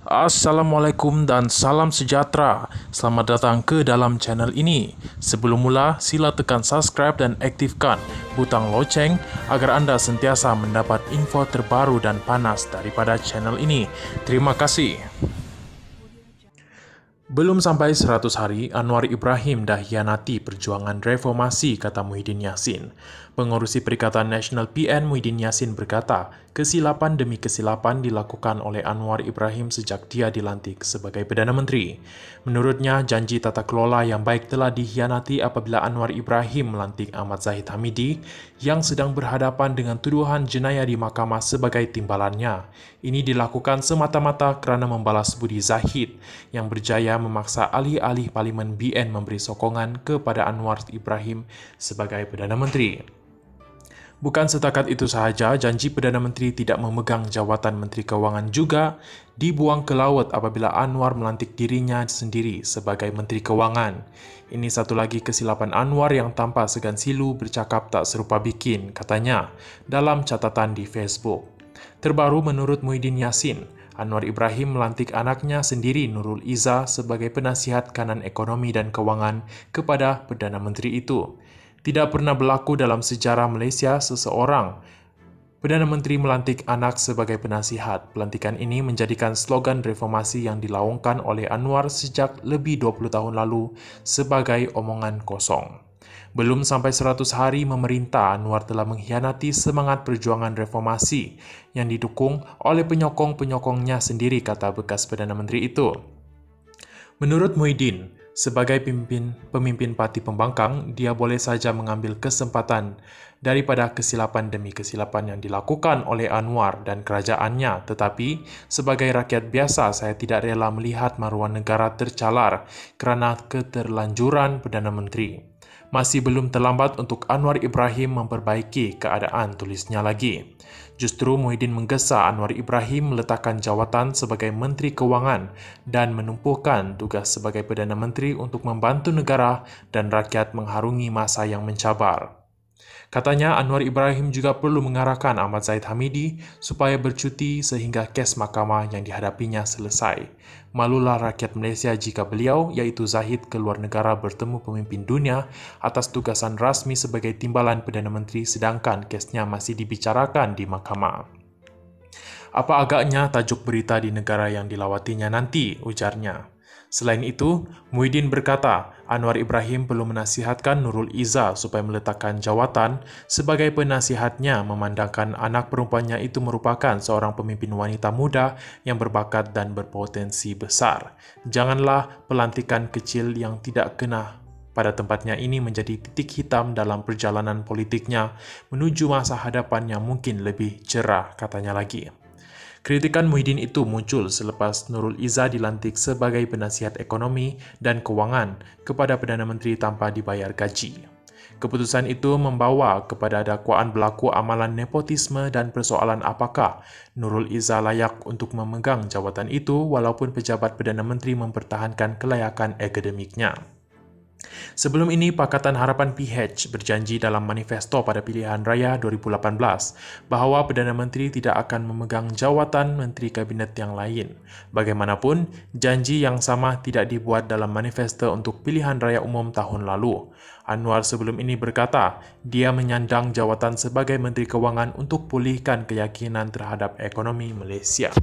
Assalamualaikum dan salam sejahtera. Selamat datang ke dalam channel ini. Sebelum mula, sila tekan subscribe dan aktifkan butang loceng agar anda sentiasa mendapat info terbaru dan panas daripada channel ini. Terima kasih. Belum sampai 100 hari, Anwar Ibrahim dah hianati perjuangan reformasi, kata Muhyiddin Yassin. Pengurusi Perikatan Nasional PN Muhyiddin Yassin berkata, kesilapan demi kesilapan dilakukan oleh Anwar Ibrahim sejak dia dilantik sebagai Perdana Menteri. Menurutnya, janji tata kelola yang baik telah dihianati apabila Anwar Ibrahim melantik Ahmad Zahid Hamidi yang sedang berhadapan dengan tuduhan jenayah di mahkamah sebagai timbalannya. Ini dilakukan semata-mata kerana membalas budi Zahid yang berjaya memaksa ahli-ahli Parlimen BN memberi sokongan kepada Anwar Ibrahim sebagai Perdana Menteri. Bukan setakat itu sahaja, janji Perdana Menteri tidak memegang jawatan Menteri Kewangan juga dibuang ke laut apabila Anwar melantik dirinya sendiri sebagai Menteri Kewangan. Ini satu lagi kesilapan Anwar yang tanpa segan silu bercakap tak serupa bikin, katanya, dalam catatan di Facebook. Terbaru menurut Muhyiddin Yassin, Anwar Ibrahim melantik anaknya sendiri Nurul Izzah sebagai penasihat kanan ekonomi dan kewangan kepada Perdana Menteri itu. Tidak pernah berlaku dalam sejarah Malaysia seseorang Perdana Menteri melantik anak sebagai penasihat. Pelantikan ini menjadikan slogan reformasi yang dilaungkan oleh Anwar sejak lebih 20 tahun lalu sebagai omongan kosong. Belum sampai 100 hari memerintah, Anwar telah mengkhianati semangat perjuangan reformasi yang didukung oleh penyokong-penyokongnya sendiri, kata bekas Perdana Menteri itu. Menurut Muhyiddin, sebagai pemimpin parti pembangkang, dia boleh saja mengambil kesempatan daripada kesilapan demi kesilapan yang dilakukan oleh Anwar dan kerajaannya. Tetapi, sebagai rakyat biasa, saya tidak rela melihat maruah negara tercalar kerana keterlanjuran Perdana Menteri. Masih belum terlambat untuk Anwar Ibrahim memperbaiki keadaan, tulisnya lagi. Justru Muhyiddin menggesa Anwar Ibrahim meletakkan jawatan sebagai Menteri Kewangan dan menumpukan tugas sebagai Perdana Menteri untuk membantu negara dan rakyat mengharungi masa yang mencabar. Katanya Anwar Ibrahim juga perlu mengarahkan Ahmad Zahid Hamidi supaya bercuti sehingga kes mahkamah yang dihadapinya selesai. Malulah rakyat Malaysia jika beliau, iaitu Zahid, keluar negara bertemu pemimpin dunia atas tugasan rasmi sebagai timbalan Perdana Menteri sedangkan kesnya masih dibicarakan di mahkamah. Apa agaknya tajuk berita di negara yang dilawatinya nanti, ujarnya. Selain itu, Muhyiddin berkata, Anwar Ibrahim perlu menasihatkan Nurul Izzah supaya meletakkan jawatan sebagai penasihatnya memandangkan anak perempuannya itu merupakan seorang pemimpin wanita muda yang berbakat dan berpotensi besar. Janganlah pelantikan kecil yang tidak kena pada tempatnya ini menjadi titik hitam dalam perjalanan politiknya menuju masa hadapan yang mungkin lebih cerah, katanya lagi. Kritikan Muhyiddin itu muncul selepas Nurul Izzah dilantik sebagai penasihat ekonomi dan kewangan kepada Perdana Menteri tanpa dibayar gaji. Keputusan itu membawa kepada dakwaan berlaku amalan nepotisme dan persoalan apakah Nurul Izzah layak untuk memegang jawatan itu walaupun pejabat Perdana Menteri mempertahankan kelayakan akademiknya. Sebelum ini, Pakatan Harapan PH berjanji dalam manifesto pada pilihan raya 2018 bahawa Perdana Menteri tidak akan memegang jawatan Menteri Kabinet yang lain. Bagaimanapun, janji yang sama tidak dibuat dalam manifesto untuk pilihan raya umum tahun lalu. Anwar sebelum ini berkata, dia menyandang jawatan sebagai Menteri Kewangan untuk pulihkan keyakinan terhadap ekonomi Malaysia.